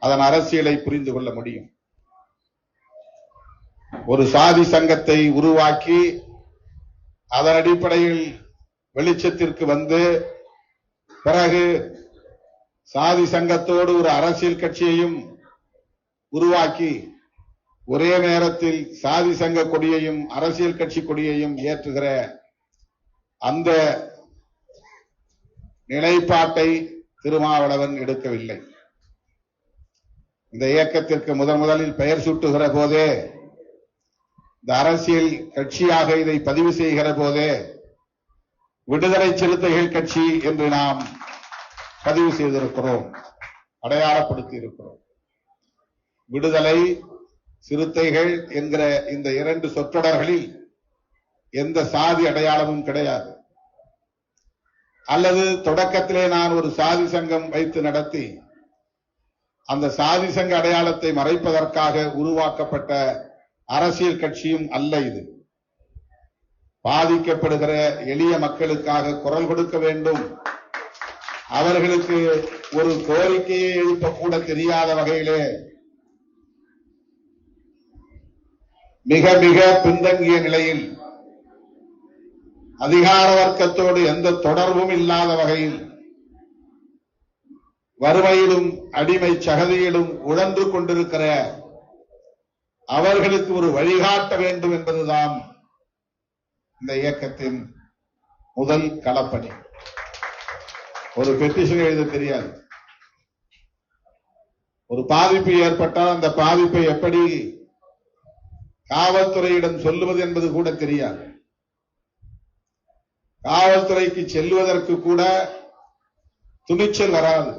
அதன் அரசியலை புரிந்து கொள்ள முடியும். ஒரு சாதி சங்கத்தை உருவாக்கி அதன் அடிப்படையில் வெளிச்சத்திற்கு வந்து பிறகு சாதி சங்கத்தோடு ஒரு அரசியல் கட்சியையும் உருவாக்கி ஒரே நேரத்தில் சாதி சங்க கொடியையும் அரசியல் கட்சி கொடியையும் ஏற்றுகிற அந்த நிலைப்பாட்டை திருமாவளவன் எடுக்கவில்லை. இந்த இயக்கத்திற்கு முதலில் பெயர் சூட்டுகிற போதே, இந்த அரசியல் கட்சியாக இதை பதிவு செய்கிற போதே விடுதலை சிறுத்தைகள் கட்சி என்று நாம் பதிவு செய்திருக்கிறோம், அடையாளப்படுத்தி இருக்கிறோம். விடுதலை சிறுத்தைகள் என்கிற இந்த இரண்டு சொற்றொடர்களில் எந்த சாதி அடையாளமும் கிடையாது. அல்லது தொடக்கத்திலே நான் ஒரு சாதி சங்கம் வைத்து நடத்தி அந்த சாதி சங்க அடையாளத்தை மறைப்பதற்காக உருவாக்கப்பட்ட அரசியல் கட்சியும் அல்ல இது. பாதிக்கப்படுகிற எளிய மக்களுக்காக குரல் கொடுக்க வேண்டும், அவர்களுக்கு ஒரு கோரிக்கையை எழுப்ப கூட தெரியாத வகையிலே மிக மிக பின்தங்கிய நிலையில் அதிகார வர்க்கத்தோடு எந்த தொடர்பும் இல்லாத வகையில் வறுமையிலும் அடிமை சகதியிலும் உழன்று கொண்டிருக்கிற அவர்களுக்கு ஒரு வழிகாட்ட வேண்டும் என்பதுதான் இந்த இயக்கத்தின் முதல் களப்பணி. ஒரு பெட்டிஷன் எழுத தெரியாது, ஒரு பாதிப்பு ஏற்பட்டால் அந்த பாதிப்பை எப்படி காவல்துறையிடம் சொல்லுவது என்பது கூட தெரியாது. காவல்துறைக்கு செல்வதற்கு கூட துணிச்சல் வராது.